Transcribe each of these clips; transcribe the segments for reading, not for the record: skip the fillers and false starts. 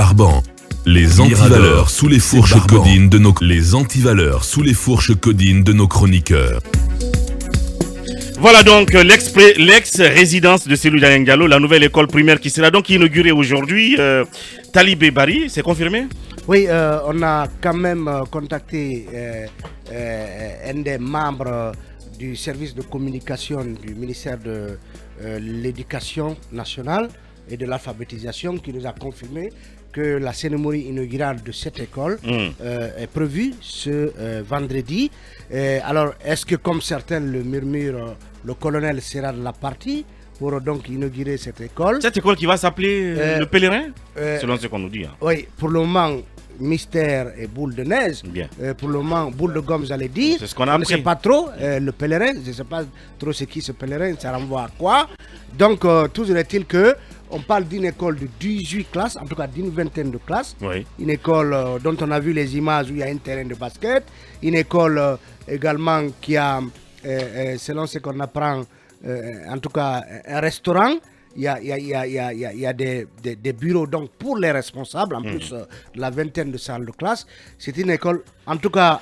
Barban. Les antivaleurs sous les fourches codines de nos chroniqueurs. Voilà donc l'ex-résidence de Cellou Dalein Diallo, la nouvelle école primaire qui sera donc inaugurée aujourd'hui. Talibé Bari, c'est confirmé? Oui, on a quand même contacté un des membres du service de communication du ministère de l'Éducation nationale et de l'alphabétisation qui nous a confirmé que la cérémonie inaugurale de cette école est prévue ce vendredi. Alors, est-ce que, comme certains le murmurent, le colonel sera de la partie pour donc inaugurer cette école? Cette école qui va s'appeler le Pèlerin, selon ce qu'on nous dit. Hein. Oui, pour le moment, mystère et boule de neige. Bien. Pour le moment, boule de gomme, j'allais dire. C'est ce qu'on a appris. On ne sait pas trop. Le Pèlerin, je ne sais pas trop ce qui ce Pèlerin, ça renvoie à quoi. Donc, toujours est-il que on parle d'une école de 18 classes, en tout cas d'une vingtaine de classes. Oui. Une école dont on a vu les images où il y a un terrain de basket. Une école également qui a, selon ce qu'on apprend, en tout cas un restaurant. Il y a des bureaux donc pour les responsables, en plus de la vingtaine de salles de classe. C'est une école, en tout cas,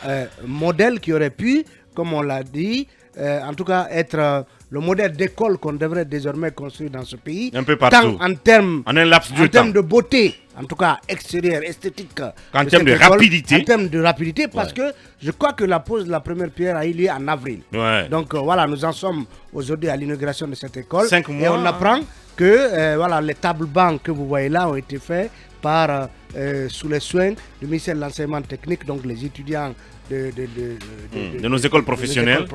modèle qui aurait pu, comme on l'a dit, en tout cas être le modèle d'école qu'on devrait désormais construire dans ce pays. Un peu partout. Tant en termes de beauté, en tout cas extérieure, esthétique. En termes de rapidité. En termes de rapidité, parce que je crois que la pose de la première pierre a eu lieu en avril. Ouais. Donc voilà, nous en sommes aujourd'hui à l'inauguration de cette école. 5 mois. Et on apprend que voilà, les tables bancs que vous voyez là ont été faits par, sous les soins du ministère de l'enseignement technique, donc les étudiants de nos écoles professionnelles.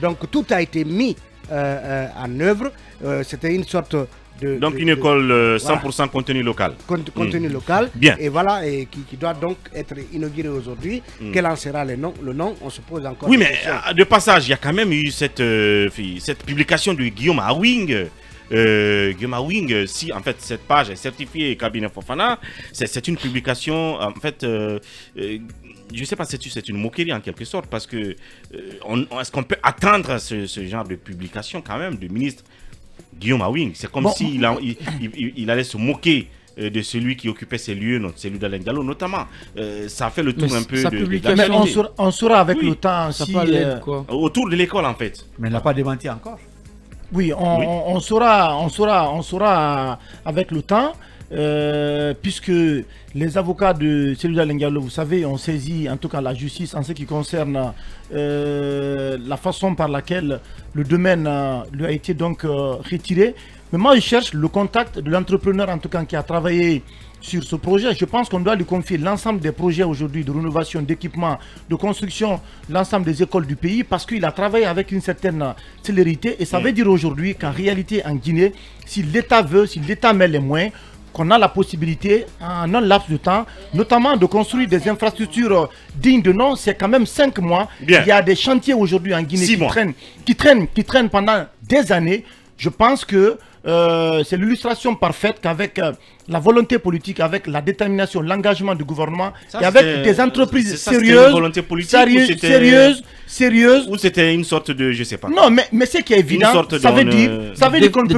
Donc tout a été mis en œuvre. C'était une sorte de... Donc une école 100% contenu local. Contenu local. Bien. Et voilà, et qui doit donc être inaugurée aujourd'hui. Quel en sera le nom, on se pose encore. Oui, mais de passage, il y a quand même eu cette publication de Guillaume Awing. Guillaume Awing, si en fait cette page est certifiée Cabinet Fofana, c'est une publication en fait... je ne sais pas si c'est une moquerie en quelque sorte, parce que est-ce qu'on peut attendre ce genre de publication quand même du ministre Guillaume Awing? C'est comme s'il il allait se moquer de celui qui occupait ces lieux, celui d'Alain Diallo notamment. Ça fait le tour un peu de mais on saura avec le temps si, autour de l'école en fait. Mais il n'a pas démenti encore. Oui, on saura avec le temps. Puisque les avocats de Cellou Dalein Diallo, vous savez, ont saisi en tout cas la justice en ce qui concerne la façon par laquelle le domaine lui a été donc retiré. Mais moi, je cherche le contact de l'entrepreneur en tout cas qui a travaillé sur ce projet. Je pense qu'on doit lui confier l'ensemble des projets aujourd'hui de rénovation, d'équipement, de construction, l'ensemble des écoles du pays, parce qu'il a travaillé avec une certaine célérité. Et ça veut dire aujourd'hui qu'en réalité, en Guinée, si l'État veut, si l'État met les moyens, qu'on a la possibilité, en un laps de temps, notamment de construire des infrastructures dignes de nom. C'est quand même 5 mois. Bien. Il y a des chantiers aujourd'hui en Guinée qui traînent pendant des années. Je pense que c'est l'illustration parfaite qu'avec la volonté politique, avec la détermination, l'engagement du gouvernement, et avec des entreprises sérieuses, sérieuses. Ou c'était une sorte de, je sais pas. Non, mais ce qui est évident, ça veut dire qu'on ne peut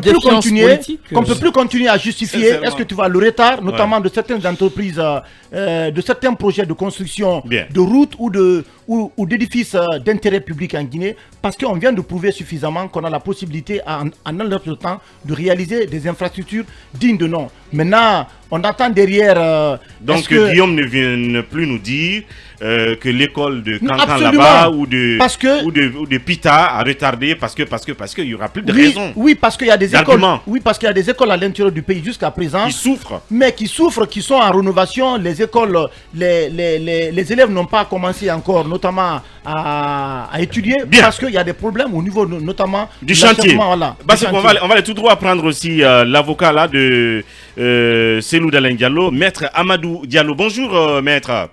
plus continuer, à justifier. Est-ce que tu vois le retard, notamment de certaines entreprises, de certains projets de construction de routes ou d'édifices d'intérêt public en Guinée, parce qu'on vient de prouver suffisamment qu'on a la possibilité en un laps de temps de réaliser des infrastructures dignes de nom. Maintenant, on attend derrière... donc Guillaume ne vient plus nous dire que l'école de Cancan là-bas ou de Pita a retardé parce que il y aura plus de raisons. Oui, parce qu'il y a des écoles. Oui, parce qu'il y a des écoles à l'intérieur du pays jusqu'à présent qui souffrent. Mais qui sont en rénovation. Les écoles, les élèves n'ont pas commencé encore, notamment à étudier parce qu'il y a des problèmes au niveau notamment du chantier. Voilà, on va aller tout droit prendre aussi l'avocat là de Cellou Dalein Diallo, maître Amadou Diallo. Bonjour maître.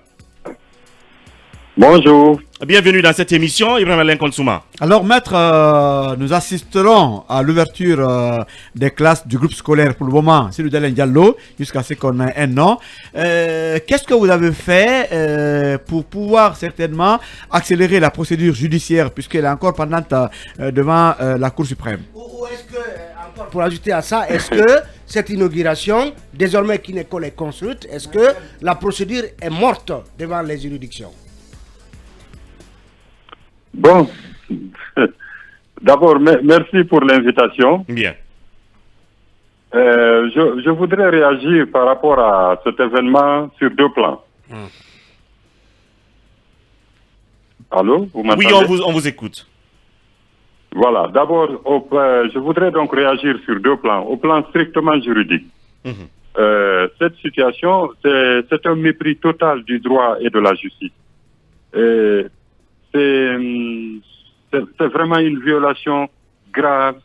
Bonjour. Bienvenue dans cette émission, Ibrahim Alain Konsouma. Alors maître, nous assisterons à l'ouverture des classes du groupe scolaire pour le moment, Cellou Dalein Diallo, jusqu'à ce qu'on ait un an. Qu'est-ce que vous avez fait pour pouvoir certainement accélérer la procédure judiciaire, puisqu'elle est encore pendante devant la Cour suprême? Ou est-ce que, en pour ajouter à ça, est-ce que cette inauguration, désormais qu'une école est construite, est-ce que la procédure est morte devant les juridictions? Bon, d'abord, merci pour l'invitation. Bien. Je voudrais réagir par rapport à cet événement sur deux plans. Allô, vous m'entendez? Oui, on vous écoute. Voilà, d'abord, je voudrais donc réagir sur deux plans. Au plan strictement juridique, cette situation, c'est un mépris total du droit et de la justice. C'est vraiment une violation grave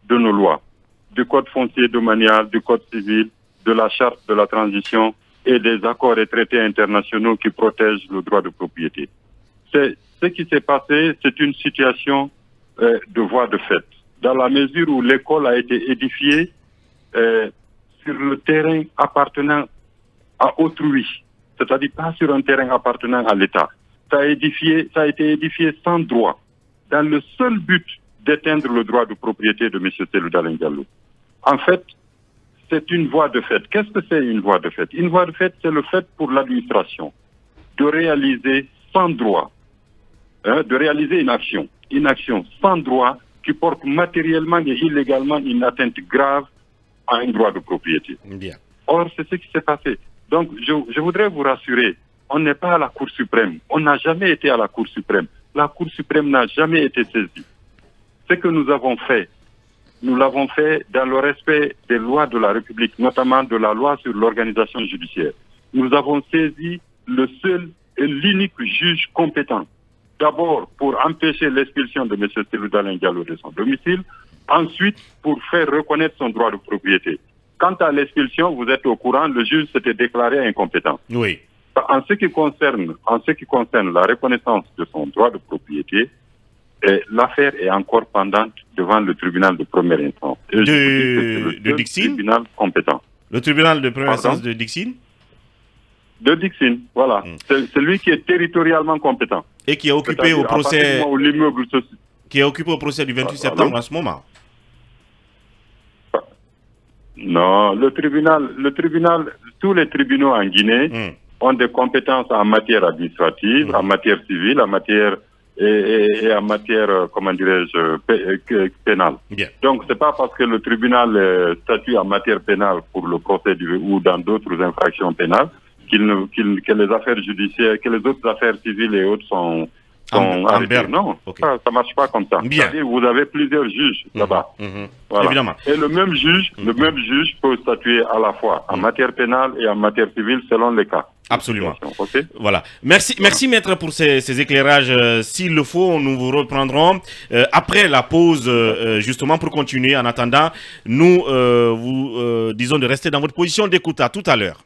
de nos lois, du code foncier domanial, du code civil, de la charte de la transition et des accords et traités internationaux qui protègent le droit de propriété. Ce qui s'est passé, c'est une situation de voie de fait, dans la mesure où l'école a été édifiée sur le terrain appartenant à autrui, c'est-à-dire pas sur un terrain appartenant à l'État. Ça a été édifié sans droit, dans le seul but d'éteindre le droit de propriété de M. Cellou Dalein Diallo. En fait, c'est une voie de fait. Qu'est-ce que c'est une voie de fait? Une voie de fait, c'est le fait pour l'administration de réaliser sans droit, de réaliser une action sans droit qui porte matériellement et illégalement une atteinte grave à un droit de propriété. Bien. Or, c'est ce qui s'est passé. Donc, je voudrais vous rassurer, on n'est pas à la Cour suprême. On n'a jamais été à la Cour suprême. La Cour suprême n'a jamais été saisie. Ce que nous avons fait, nous l'avons fait dans le respect des lois de la République, notamment de la loi sur l'organisation judiciaire. Nous avons saisi le seul et l'unique juge compétent. D'abord, pour empêcher l'expulsion de M. Cellou Dalein Diallo de son domicile. Ensuite, pour faire reconnaître son droit de propriété. Quant à l'expulsion, vous êtes au courant, le juge s'était déclaré incompétent. Oui. En ce qui concerne la reconnaissance de son droit de propriété, l'affaire est encore pendante devant le tribunal de première instance. De Dixine? Tribunal compétent. Le tribunal de première instance de Dixine? De Dixine, voilà. C'est celui qui est territorialement compétent. Et qui est occupé au procès. L'immeuble Qui est occupé au procès du 28 septembre en ce moment. Non, le tribunal, tous les tribunaux en Guinée ont des compétences en matière administrative, en matière civile, en matière et en matière, comment dirais-je, pénale. Bien. Donc, c'est pas parce que le tribunal statue en matière pénale pour le procès ou dans d'autres infractions pénales que les affaires judiciaires, que les autres affaires civiles et autres sont arrêtées. Non, okay. Ça marche pas comme ça. C'est-à-dire, vous avez plusieurs juges là-bas. Voilà. Évidemment. Et le même juge peut statuer à la fois en matière pénale et en matière civile selon les cas. Absolument. Okay. Voilà. Merci maître pour ces éclairages. S'il le faut, nous vous reprendrons après la pause justement pour continuer. En attendant, nous vous disons de rester dans votre position d'écoute. À tout à l'heure.